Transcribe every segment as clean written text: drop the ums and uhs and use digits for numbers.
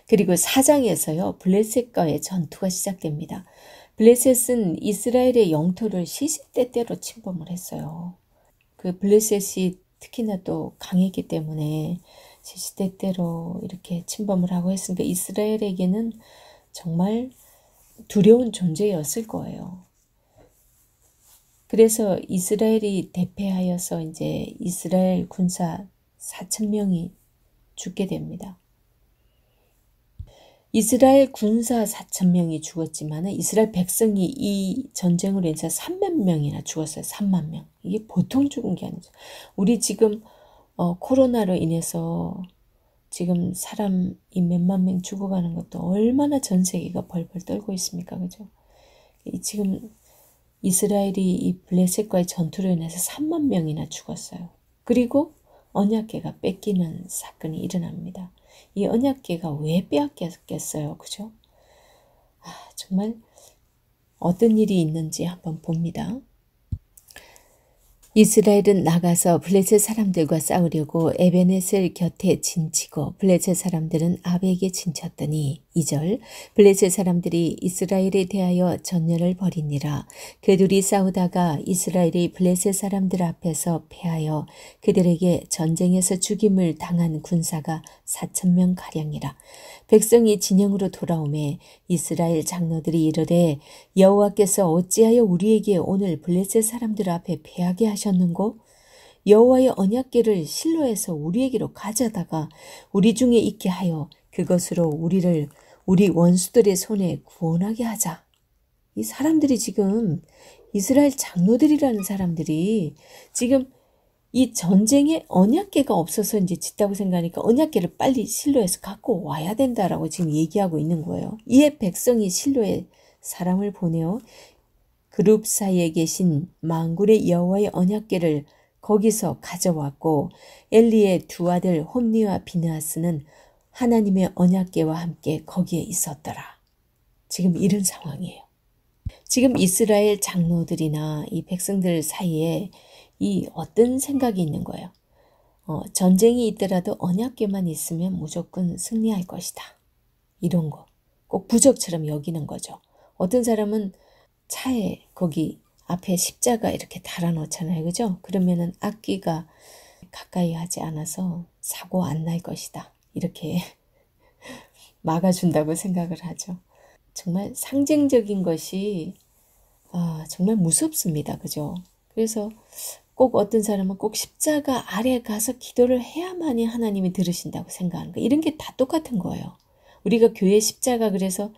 그리고 4장에서요. 블레셋과의 전투가 시작됩니다. 블레셋은 이스라엘의 영토를 시시때때로 침범을 했어요. 그 블레셋이 특히나 또 강했기 때문에 시시때때로 이렇게 침범을 하고 했으니까 이스라엘에게는 정말 두려운 존재였을 거예요. 그래서 이스라엘이 대패하여서 이제 이스라엘 군사 4,000명이 죽게 됩니다. 이스라엘 군사 4,000명이 죽었지만 이스라엘 백성이 이 전쟁으로 인해서 3만 명이나 죽었어요. 3만 명. 이게 보통 죽은 게 아니죠. 우리 지금 코로나로 인해서 지금 사람이 몇만 명 죽어가는 것도 얼마나 전 세계가 벌벌 떨고 있습니까? 그죠? 지금 이스라엘이 이 블레셋과의 전투로 인해서 3만 명이나 죽었어요. 그리고 언약궤가 뺏기는 사건이 일어납니다. 이 언약궤가 왜 빼앗겼겠어요? 그죠? 정말 어떤 일이 있는지 한번 봅니다. 이스라엘은 나가서 블레셋 사람들과 싸우려고 에베네셀 곁에 진치고 블레셋 사람들은 아벡에 진쳤더니 2절 블레셋 사람들이 이스라엘에 대하여 전열을 벌이니라. 그들이 싸우다가 이스라엘이 블레셋 사람들 앞에서 패하여 그들에게 전쟁에서 죽임을 당한 군사가 4,000명 가량이라. 백성이 진영으로 돌아오매 이스라엘 장로들이 이르되 여호와께서 어찌하여 우리에게 오늘 블레셋 사람들 앞에 패하게 하셨는고? 여호와의 언약궤를 실로에서 우리에게로 가져다가 우리 중에 있게 하여 그것으로 우리를 우리 원수들의 손에 구원하게 하자. 이 사람들이 지금 이스라엘 장로들이라는 사람들이 지금 이 전쟁에 언약궤가 없어서 이제 짓다고 생각하니까 언약궤를 빨리 실로에서 갖고 와야 된다라고 지금 얘기하고 있는 거예요. 이에 백성이 실로에 사람을 보내어 그룹 사이에 계신 만군의 여호와의 언약궤를 거기서 가져왔고 엘리의 두 아들 홈니와 비느하스는 하나님의 언약궤와 함께 거기에 있었더라. 지금 이런 상황이에요. 지금 이스라엘 장로들이나 이 백성들 사이에 이 어떤 생각이 있는 거예요. 전쟁이 있더라도 언약궤만 있으면 무조건 승리할 것이다. 이런 거. 꼭 부적처럼 여기는 거죠. 어떤 사람은 차에 거기 앞에 십자가 이렇게 달아놓잖아요. 그죠? 그러면은 악귀가 가까이 하지 않아서 사고 안 날 것이다. 이렇게 막아준다고 생각을 하죠. 정말 상징적인 것이 정말 무섭습니다. 그죠? 그래서 꼭 어떤 사람은 꼭 십자가 아래 가서 기도를 해야만이 하나님이 들으신다고 생각하는 거. 이런 게 다 똑같은 거예요. 우리가 교회 십자가 그래서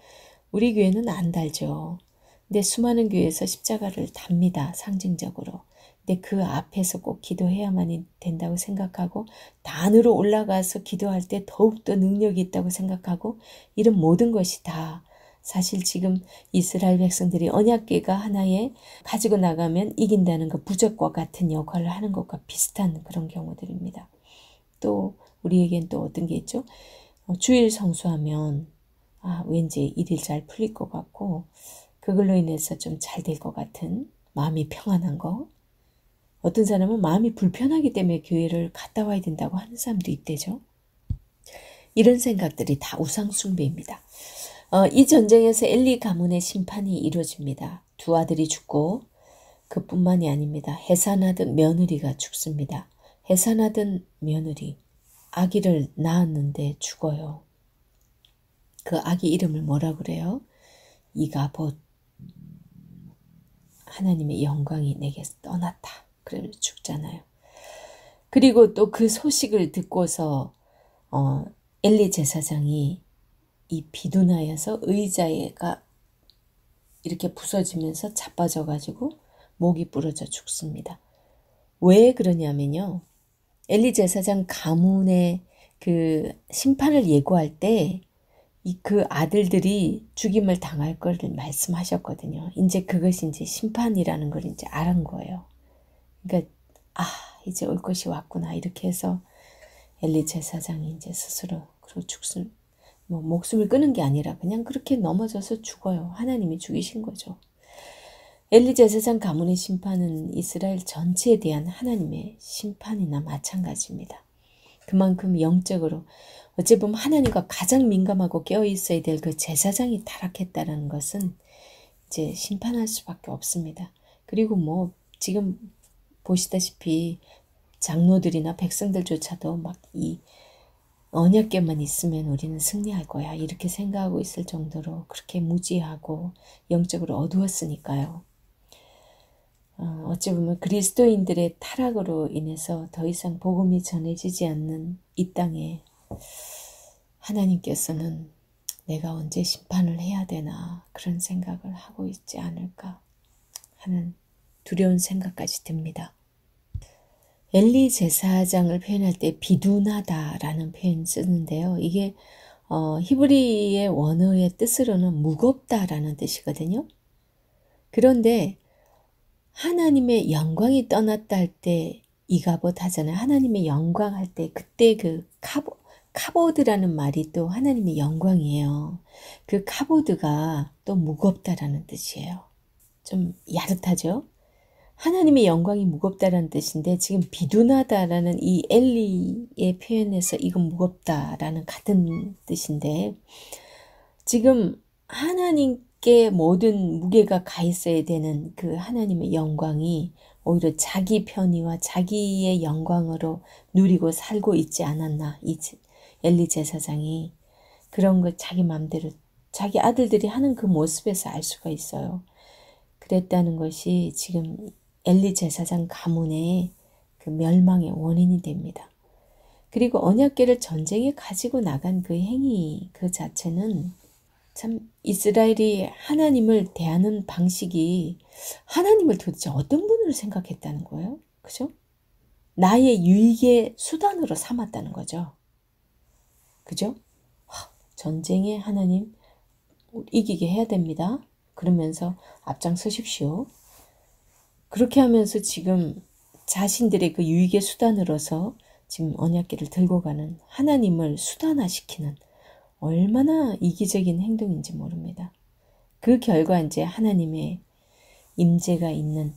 우리 교회는 안 달죠. 근데 수많은 교회에서 십자가를 답니다. 상징적으로. 근데 그 앞에서 꼭 기도해야만이 된다고 생각하고 단으로 올라가서 기도할 때 더욱더 능력이 있다고 생각하고 이런 모든 것이 다 사실 지금 이스라엘 백성들이 언약궤가 하나에 가지고 나가면 이긴다는 그 부적과 같은 역할을 하는 것과 비슷한 그런 경우들입니다. 또 우리에겐 또 어떤 게 있죠? 주일 성수하면 왠지 일이 잘 풀릴 것 같고 그걸로 인해서 좀 잘 될 것 같은 마음이 평안한 거. 어떤 사람은 마음이 불편하기 때문에 교회를 갔다 와야 된다고 하는 사람도 있대죠. 이런 생각들이 다 우상 숭배입니다. 이 전쟁에서 엘리 가문의 심판이 이루어집니다. 두 아들이 죽고 그뿐만이 아닙니다. 해산하던 며느리가 죽습니다. 해산하던 며느리 아기를 낳았는데 죽어요. 그 아기 이름을 뭐라 그래요? 이가봇. 하나님의 영광이 내게서 떠났다. 그러면 죽잖아요. 그리고 또 그 소식을 듣고서 엘리 제사장이 이 비둔하여서 의자가 이렇게 부서지면서 자빠져가지고 목이 부러져 죽습니다. 왜 그러냐면요. 엘리 제사장 가문의 그 심판을 예고할 때 그 아들들이 죽임을 당할 것을 말씀하셨거든요. 이제 그것이 이제 심판이라는 걸 이제 알은 거예요. 그러니까 이제 올 것이 왔구나 이렇게 해서 엘리 제사장이 이제 스스로 그러고 뭐 목숨을 끊은 게 아니라 그냥 그렇게 넘어져서 죽어요. 하나님이 죽이신 거죠. 엘리 제사장 가문의 심판은 이스라엘 전체에 대한 하나님의 심판이나 마찬가지입니다. 그만큼 영적으로 어찌 보면 하나님과 가장 민감하고 깨어있어야 될 그 제사장이 타락했다는 것은 이제 심판할 수밖에 없습니다. 그리고 뭐 지금 보시다시피 장로들이나 백성들조차도 막 이 언약궤만 있으면 우리는 승리할 거야 이렇게 생각하고 있을 정도로 그렇게 무지하고 영적으로 어두웠으니까요. 어찌 보면 그리스도인들의 타락으로 인해서 더 이상 복음이 전해지지 않는 이 땅에 하나님께서는 내가 언제 심판을 해야 되나 그런 생각을 하고 있지 않을까 하는 두려운 생각까지 듭니다. 엘리 제사장을 표현할 때 비둔하다라는 표현 쓰는데요. 이게 히브리의 원어의 뜻으로는 무겁다라는 뜻이거든요. 그런데 하나님의 영광이 떠났다 할 때 이가봇 하잖아요. 하나님의 영광 할 때 그때 그 카보드라는 말이 또 하나님의 영광이에요. 그 카보드가 또 무겁다라는 뜻이에요. 좀 야릇하죠? 하나님의 영광이 무겁다라는 뜻인데 지금 비둔하다라는 이 엘리의 표현에서 이건 무겁다라는 같은 뜻인데 지금 하나님께 모든 무게가 가 있어야 되는 그 하나님의 영광이 오히려 자기 편의와 자기의 영광으로 누리고 살고 있지 않았나 이 엘리 제사장이 그런 걸 자기 마음대로 자기 아들들이 하는 그 모습에서 알 수가 있어요. 그랬다는 것이 지금 엘리 제사장 가문의 그 멸망의 원인이 됩니다. 그리고 언약궤를 전쟁에 가지고 나간 그 행위 그 자체는 참 이스라엘이 하나님을 대하는 방식이 하나님을 도대체 어떤 분으로 생각했다는 거예요. 그죠? 나의 유익의 수단으로 삼았다는 거죠. 그죠? 전쟁에 하나님 이기게 해야 됩니다. 그러면서 앞장서십시오. 그렇게 하면서 지금 자신들의 그 유익의 수단으로서 지금 언약궤를 들고 가는 하나님을 수단화시키는 얼마나 이기적인 행동인지 모릅니다. 그 결과 이제 하나님의 임재가 있는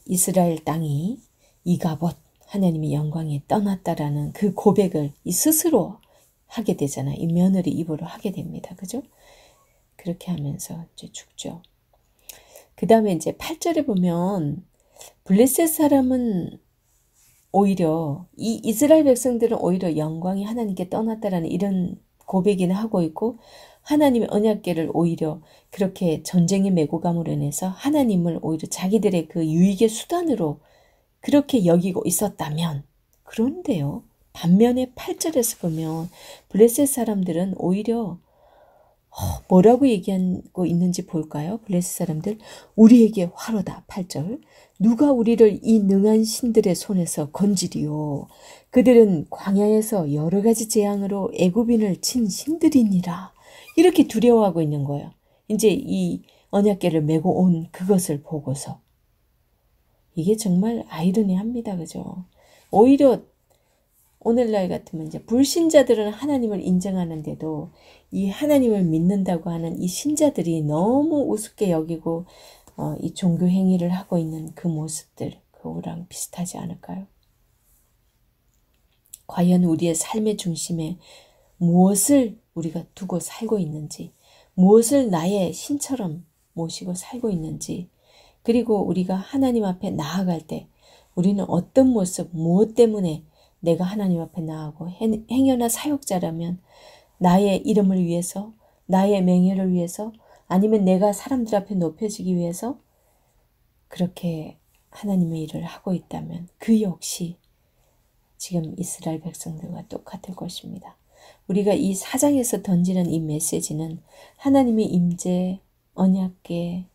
이스라엘 땅이 이가봇 하나님의 영광이 떠났다라는 그 고백을 이 스스로 하게 되잖아요. 이 며느리 입으로 하게 됩니다. 그죠? 그렇게 하면서 이제 죽죠. 그 다음에 이제 8절에 보면 블레셋 사람은 오히려 이 이스라엘 백성들은 오히려 영광이 하나님께 떠났다라는 이런 고백이나 하고 있고 하나님의 언약궤를 오히려 그렇게 전쟁에 메고 감으로 인해서 하나님을 오히려 자기들의 그 유익의 수단으로 그렇게 여기고 있었다면 그런데요. 반면에 8절에서 보면 블레셋 사람들은 오히려 뭐라고 얘기하고 있는지 볼까요? 블레셋 사람들 우리에게 화로다. 8절 누가 우리를 이 능한 신들의 손에서 건지리요. 그들은 광야에서 여러 가지 재앙으로 애굽인을 친 신들이니라. 이렇게 두려워하고 있는 거예요. 이제 이 언약궤를 메고 온 그것을 보고서 이게 정말 아이러니합니다. 그죠? 오히려 오늘날 같으면 이제 불신자들은 하나님을 인정하는데도 이 하나님을 믿는다고 하는 이 신자들이 너무 우습게 여기고 이 종교 행위를 하고 있는 그 모습들 그거랑 비슷하지 않을까요? 과연 우리의 삶의 중심에 무엇을 우리가 두고 살고 있는지 무엇을 나의 신처럼 모시고 살고 있는지 그리고 우리가 하나님 앞에 나아갈 때 우리는 어떤 모습 무엇 때문에 내가 하나님 앞에 나아가고 행여나 사역자라면 나의 이름을 위해서 나의 명예를 위해서 아니면 내가 사람들 앞에 높여지기 위해서 그렇게 하나님의 일을 하고 있다면 그 역시 지금 이스라엘 백성들과 똑같을 것입니다. 우리가 이 4장에서 던지는 이 메시지는 하나님의 임재, 언약궤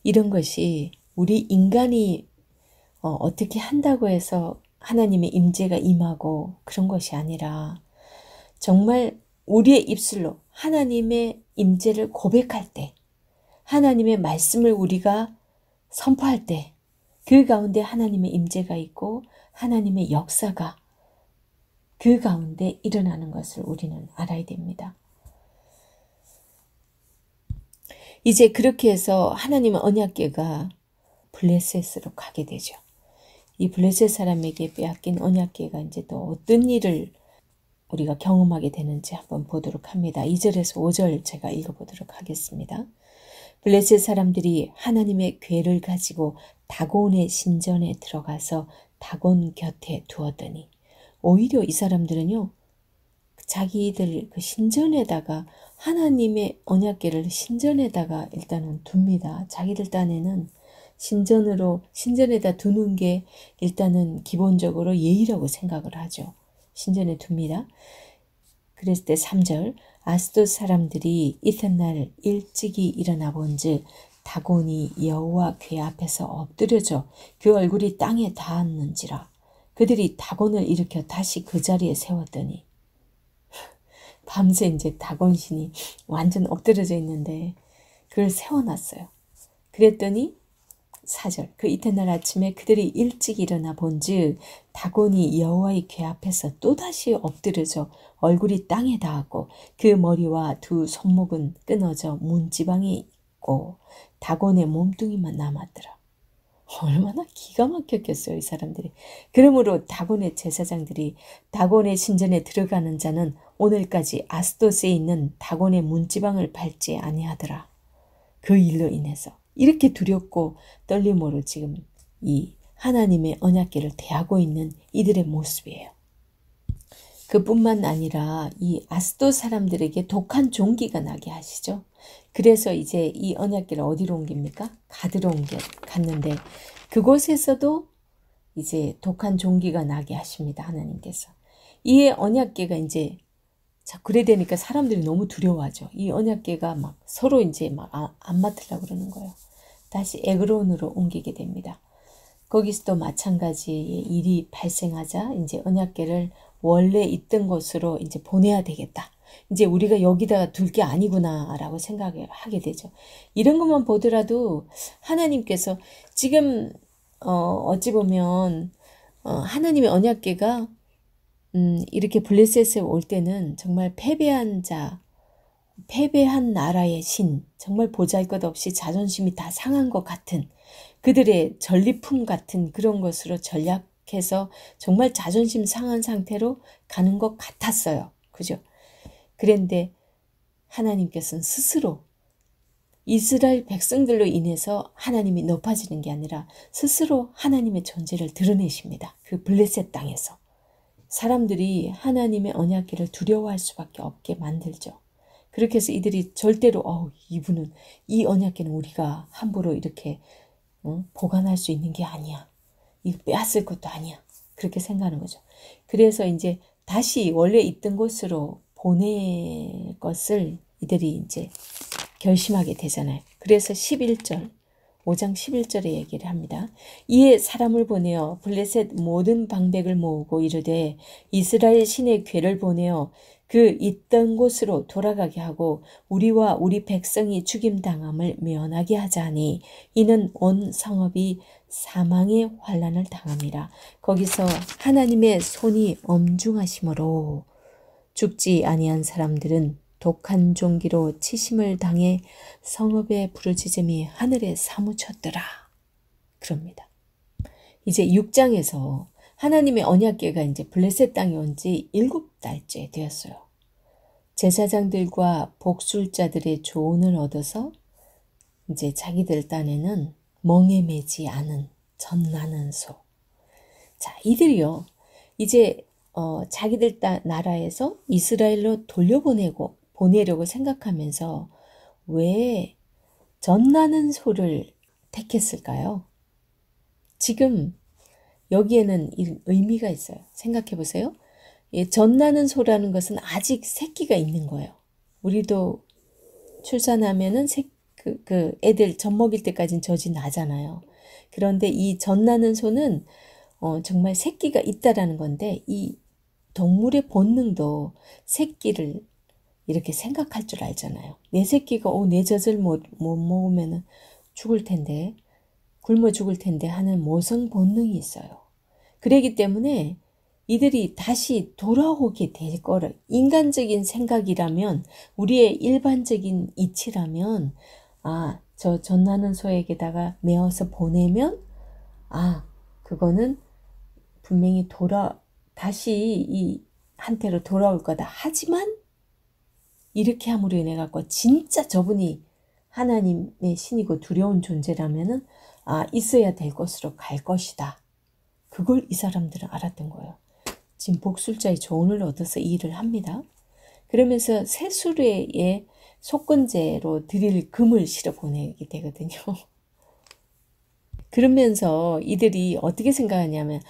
이런 것이 우리 인간이 어떻게 한다고 해서 하나님의 임재가 임하고 그런 것이 아니라 정말 우리의 입술로 하나님의 임재를 고백할 때 하나님의 말씀을 우리가 선포할 때 그 가운데 하나님의 임재가 있고 하나님의 역사가 그 가운데 일어나는 것을 우리는 알아야 됩니다. 이제 그렇게 해서 하나님의 언약궤가 블레셋으로 가게 되죠. 이 블레셋 사람에게 빼앗긴 언약궤가 이제 또 어떤 일을 우리가 경험하게 되는지 한번 보도록 합니다. 2절에서 5절 제가 읽어보도록 하겠습니다. 블레셋 사람들이 하나님의 궤를 가지고 다곤의 신전에 들어가서 다곤 곁에 두었더니, 오히려 이 사람들은요, 자기들 그 신전에다가 하나님의 언약궤를 신전에다가 일단은 둡니다. 자기들 딴에는 신전에다 두는 게 일단은 기본적으로 예의라고 생각을 하죠. 신전에 둡니다. 그랬을 때 3절, 아스돗 사람들이 이튿날 일찍이 일어나 본즉 다곤이 여호와 궤 앞에서 엎드려져 그 얼굴이 땅에 닿았는지라. 그들이 다곤을 일으켜 다시 그 자리에 세웠더니, 밤새 이제 다곤신이 완전 엎드려져 있는데 그걸 세워놨어요. 그랬더니 4절, 그 이튿날 아침에 그들이 일찍 일어나 본즉 다곤이 여호와의 궤 앞에서 또다시 엎드려져 얼굴이 땅에 닿았고 그 머리와 두 손목은 끊어져 문지방에 있고 다곤의 몸뚱이만 남았더라. 얼마나 기가 막혔겠어요, 이 사람들이. 그러므로 다곤의 제사장들이 다곤의 신전에 들어가는 자는 오늘까지 아스돗에 있는 다곤의 문지방을 밟지 아니하더라. 그 일로 인해서 이렇게 두렵고 떨림으로 지금 이 하나님의 언약궤를 대하고 있는 이들의 모습이에요. 그뿐만 아니라 이 아스돗 사람들에게 독한 종기가 나게 하시죠. 그래서 이제 이 언약궤를 어디로 옮깁니까? 가드로 갔는데 그곳에서도 이제 독한 종기가 나게 하십니다. 하나님께서. 이 언약궤가 이제 자, 그래 되니까 사람들이 너무 두려워하죠. 이 언약궤가 막 서로 이제 막 안 맡으려고 그러는 거예요. 다시 에그론으로 옮기게 됩니다. 거기서도 마찬가지의 일이 발생하자 이제 언약궤를 원래 있던 곳으로 이제 보내야 되겠다. 이제 우리가 여기다가 둘 게 아니구나라고 생각을 하게 되죠. 이런 것만 보더라도 하나님께서 지금 어찌 보면 하나님의 언약궤가 이렇게 블레셋에 올 때는 정말 패배한 나라의 신, 정말 보잘것없이 자존심이 다 상한 것 같은 그들의 전리품 같은 그런 것으로 전략해서 정말 자존심 상한 상태로 가는 것 같았어요. 그죠? 그런데 하나님께서는 스스로 이스라엘 백성들로 인해서 하나님이 높아지는 게 아니라 스스로 하나님의 존재를 드러내십니다. 그 블레셋 땅에서. 사람들이 하나님의 언약궤를 두려워할 수밖에 없게 만들죠. 그렇게 해서 이들이 절대로 이분은 이 언약궤는 우리가 함부로 이렇게 보관할 수 있는 게 아니야. 이거 빼앗을 것도 아니야. 그렇게 생각하는 거죠. 그래서 이제 다시 원래 있던 곳으로 보낼 것을 이들이 이제 결심하게 되잖아요. 그래서 11절, 5장 11절에 얘기를 합니다. 이에 사람을 보내어 블레셋 모든 방백을 모으고 이르되 이스라엘 신의 궤를 보내어 그 있던 곳으로 돌아가게 하고 우리와 우리 백성이 죽임당함을 면하게 하자니 이는 온 성읍이 사망의 환난을 당함이라. 거기서 하나님의 손이 엄중하심으로 죽지 아니한 사람들은 독한 종기로 치심을 당해 성읍의 부르짖음이 하늘에 사무쳤더라. 그럽니다. 이제 6장에서 하나님의 언약궤가 이제 블레셋 땅에 온 지 7달째 되었어요. 제사장들과 복술자들의 조언을 얻어서 이제 자기들 딴에는 멍에 매지 않은 젖나는 소. 자, 이들이요. 이제 자기들 나라에서 이스라엘로 보내려고 생각하면서 왜 젖나는 소를 택했을까요? 지금 여기에는 의미가 있어요. 생각해 보세요. 젖나는 소라는 것은 아직 새끼가 있는 거예요. 우리도 출산하면은 그 애들 젖 먹일 때까지는 젖이 나잖아요. 그런데 이 젖나는 소는 정말 새끼가 있다라는 건데 이 동물의 본능도 새끼를 이렇게 생각할 줄 알잖아요. 내 새끼가 내 젖을 못 먹으면 죽을 텐데, 굶어 죽을 텐데 하는 모성 본능이 있어요. 그러기 때문에 이들이 다시 돌아오게 될 거를 인간적인 생각이라면 우리의 일반적인 이치라면 저 전나는 소에게다가 메어서 보내면 그거는 분명히 다시 이 한테로 돌아올 거다. 하지만 이렇게 함으로 인해 갖고 진짜 저분이 하나님의 신이고 두려운 존재라면은 있어야 될 곳으로 갈 것이다. 그걸 이 사람들은 알았던 거예요. 지금 복술자의 조언을 얻어서 이 일을 합니다. 그러면서 새 수레에 속건제로 드릴 금을 실어 보내게 되거든요. 그러면서 이들이 어떻게 생각하냐면,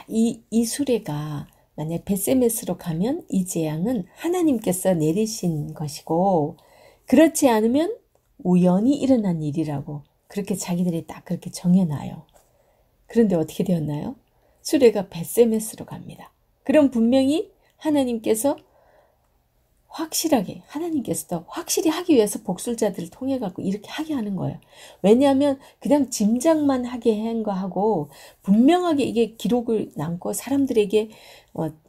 이 수레가 만약 벳세메스로 가면 이 재앙은 하나님께서 내리신 것이고, 그렇지 않으면 우연히 일어난 일이라고 그렇게 자기들이 딱 그렇게 정해놔요. 그런데 어떻게 되었나요? 수레가 벳세메스로 갑니다. 그럼 분명히 하나님께서도 확실히 하기 위해서 복술자들을 통해 갖고 이렇게 하게 하는 거예요. 왜냐하면 그냥 짐작만 하게 한 거하고 분명하게 이게 기록을 남고 사람들에게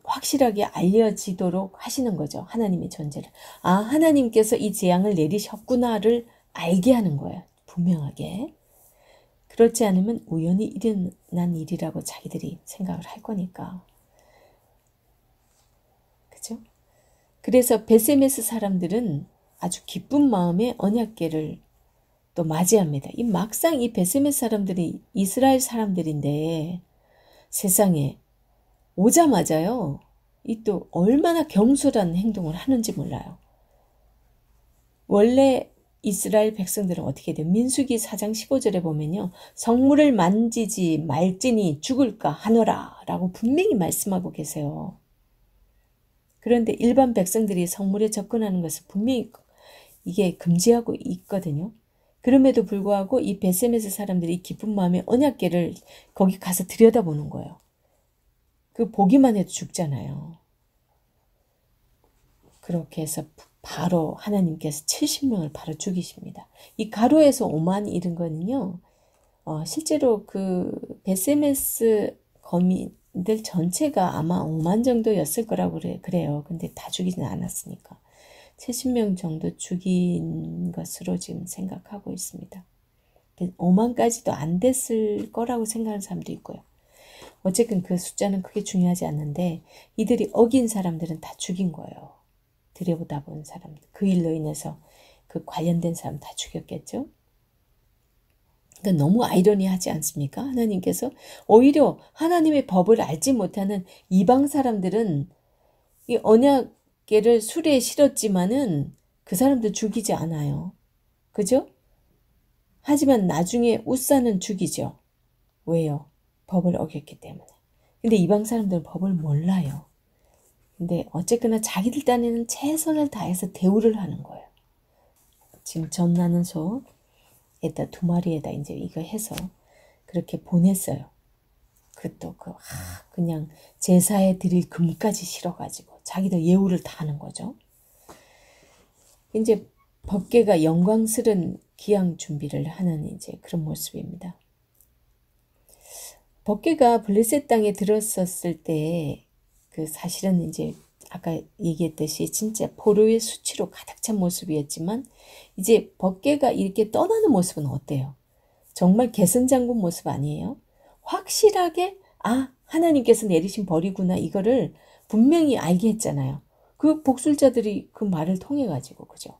확실하게 알려지도록 하시는 거죠. 하나님의 존재를. 하나님께서 이 재앙을 내리셨구나를 알게 하는 거예요. 분명하게. 그렇지 않으면 우연히 일어난 일이라고 자기들이 생각을 할 거니까. 그죠? 그래서 벳세메스 사람들은 아주 기쁜 마음에 언약궤를 또 맞이합니다. 막상 이 벳세메스 사람들이 이스라엘 사람들인데 세상에 오자마자요. 이 또 얼마나 경솔한 행동을 하는지 몰라요. 원래 이스라엘 백성들은 어떻게 돼요? 민수기 4장 15절에 보면요. 성물을 만지지 말지니 죽을까 하노라 라고 분명히 말씀하고 계세요. 그런데 일반 백성들이 성물에 접근하는 것을 분명히 이게 금지하고 있거든요. 그럼에도 불구하고 이 벳세메스 사람들이 기쁜 마음에 언약궤를 거기 가서 들여다보는 거예요. 그 보기만 해도 죽잖아요. 그렇게 해서 바로 하나님께서 70명을 바로 죽이십니다. 이 가로에서 5만 이른 거는요. 실제로 그 벳세메스 거민들 전체가 아마 5만 정도였을 거라고 그래요. 근데 다 죽이지는 않았으니까. 70명 정도 죽인 것으로 지금 생각하고 있습니다. 5만까지도 안 됐을 거라고 생각하는 사람도 있고요. 어쨌든 그 숫자는 크게 중요하지 않는데 이들이 어긴 사람들은 다 죽인 거예요. 들여다본 사람들. 그 일로 인해서 그 관련된 사람 다 죽였겠죠. 그러니까 너무 아이러니하지 않습니까? 하나님께서 오히려 하나님의 법을 알지 못하는 이방 사람들은 이 언약궤를 수레에 실었지만은 그 사람들 죽이지 않아요. 그죠? 하지만 나중에 웃사는 죽이죠. 왜요? 법을 어겼기 때문에. 근데 이방 사람들은 법을 몰라요. 근데 어쨌거나 자기들 딴에는 최선을 다해서 대우를 하는 거예요. 지금 전나는 소에다 2마리에다 이제 이거 해서 그렇게 보냈어요. 그냥 제사에 드릴 금까지 실어가지고 자기들 예우를 다 하는 거죠. 이제 법궤가 영광스런 기양 준비를 하는 이제 그런 모습입니다. 법궤가 블레셋 땅에 들었었을 때 그 사실은 이제 아까 얘기했듯이 진짜 포로의 수치로 가득 찬 모습이었지만 이제 법궤가 이렇게 떠나는 모습은 어때요? 정말 개선장군 모습 아니에요? 확실하게 하나님께서 내리신 벌이구나 이거를 분명히 알게 했잖아요. 그 복술자들이 그 말을 통해 가지고 그죠?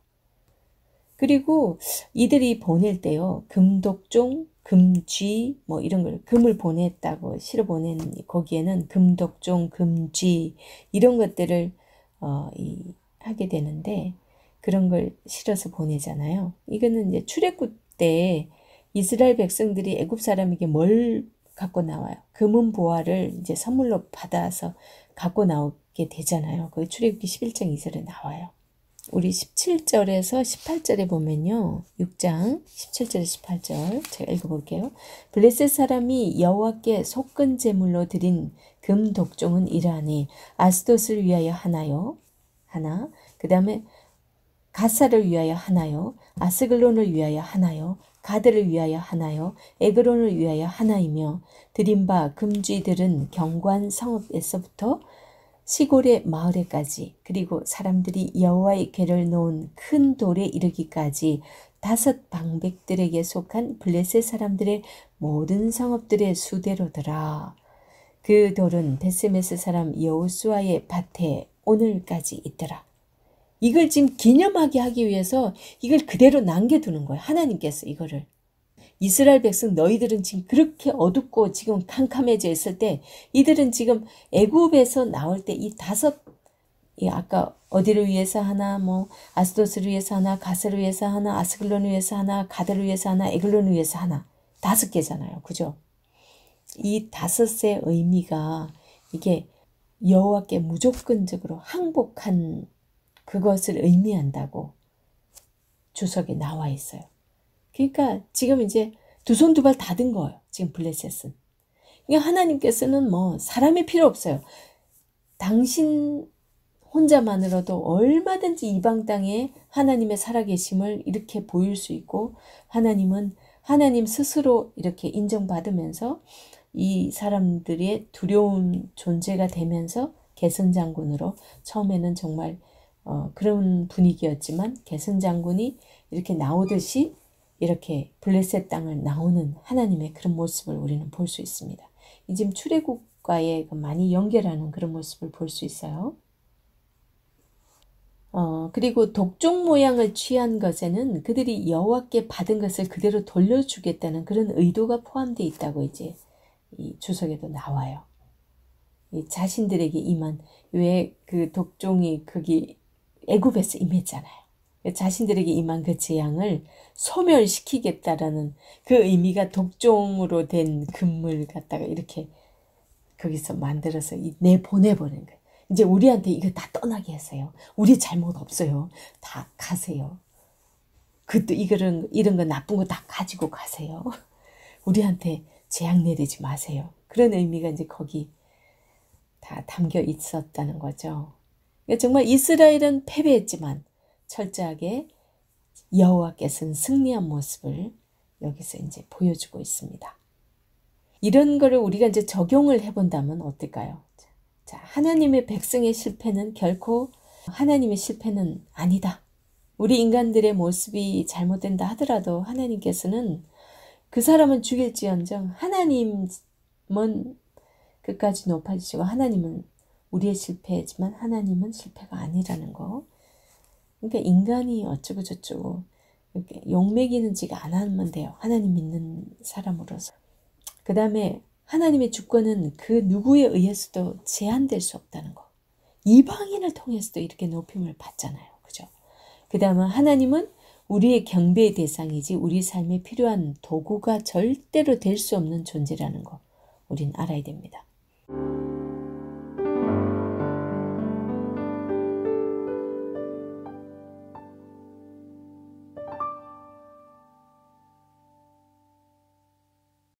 그리고 이들이 보낼 때요. 금독종, 금쥐 뭐 이런 걸 금을 보냈다고 실어 보낸 거기에는 금독종, 금쥐 이런 것들을 하게 되는데 그런 걸 실어서 보내잖아요. 이거는 이제 출애굽 때 이스라엘 백성들이 애굽 사람에게 뭘 갖고 나와요? 금은 보화를 이제 선물로 받아서 갖고 나오게 되잖아요. 그 출애굽기 11장 2절에 나와요. 우리 17절에서 18절에 보면요. 6장 17절에서 18절 제가 읽어볼게요. 블레셋 사람이 여호와께 속건 제물로 드린 금 독종은 이러하니 아스돗을 위하여 하나요. 그 다음에 가사를 위하여 하나요. 아스글론을 위하여 하나요. 가드를 위하여 하나요. 에그론을 위하여 하나이며 드린 바 금쥐들은 경관 성읍에서부터 시골의 마을에까지 그리고 사람들이 여호와의 궤를 놓은 큰 돌에 이르기까지 다섯 방백들에게 속한 블레셋 사람들의 모든 성읍들의 수대로더라. 그 돌은 베스메스 사람 여호수아의 밭에 오늘까지 있더라. 이걸 지금 기념하게 하기 위해서 이걸 그대로 남겨두는 거예요. 하나님께서 이거를. 이스라엘 백성 너희들은 지금 그렇게 어둡고 지금 캄캄해져 있을 때 이들은 지금 애굽에서 나올 때 이 다섯 아까 어디를 위해서 하나 뭐 아스도스를 위해서 하나 가스를 위해서 하나 아스글론을 위해서 하나 가드를 위해서 하나 에글론을 위해서 하나 5개잖아요. 그죠? 이 5의 의미가 이게 여호와께 무조건적으로 항복한 그것을 의미한다고 주석에 나와 있어요. 그러니까 지금 이제 두 손 두 발 다 든 거예요. 지금 블레셋은. 그러니까 하나님께서는 뭐 사람이 필요 없어요. 당신 혼자만으로도 얼마든지 이방 땅에 하나님의 살아계심을 이렇게 보일 수 있고 하나님은 하나님 스스로 이렇게 인정받으면서 이 사람들의 두려운 존재가 되면서 개선장군으로 처음에는 정말 그런 분위기였지만 개선장군이 이렇게 나오듯이 이렇게 블레셋 땅을 나오는 하나님의 그런 모습을 우리는 볼 수 있습니다. 이 지금 출애굽과의 많이 연결하는 그런 모습을 볼 수 있어요. 그리고 독종 모양을 취한 것에는 그들이 여호와께 받은 것을 그대로 돌려주겠다는 그런 의도가 포함되어 있다고 이제 이 주석에도 나와요. 이 자신들에게 임한 왜 그 독종이 거기 애굽에서 임했잖아요. 자신들에게 임한 그 재앙을 소멸시키겠다라는 그 의미가 독종으로 된 금을 갖다가 이렇게 거기서 만들어서 내보내버리는 거예요. 이제 우리한테 이거 다 떠나게 하세요. 우리 잘못 없어요. 다 가세요. 그것도 이런 거 나쁜 거 다 가지고 가세요. 우리한테 재앙 내리지 마세요. 그런 의미가 이제 거기 다 담겨 있었다는 거죠. 그러니까 정말 이스라엘은 패배했지만 철저하게 여호와께서는 승리한 모습을 여기서 이제 보여주고 있습니다. 이런 거를 우리가 이제 적용을 해본다면 어떨까요? 자, 하나님의 백성의 실패는 결코 하나님의 실패는 아니다. 우리 인간들의 모습이 잘못된다 하더라도 하나님께서는 그 사람은 죽일지언정 하나님은 끝까지 높아지시고 하나님은 우리의 실패지만 하나님은 실패가 아니라는 거. 그러니까 인간이 어쩌고 저쩌고 이렇게 욕먹이는 지가 안 하면 돼요. 하나님 믿는 사람으로서. 그 다음에 하나님의 주권은 그 누구에 의해서도 제한될 수 없다는 거. 이방인을 통해서도 이렇게 높임을 받잖아요. 그죠? 그 다음에 하나님은 우리의 경배의 대상이지 우리 삶에 필요한 도구가 절대로 될 수 없는 존재라는 거 우린 알아야 됩니다.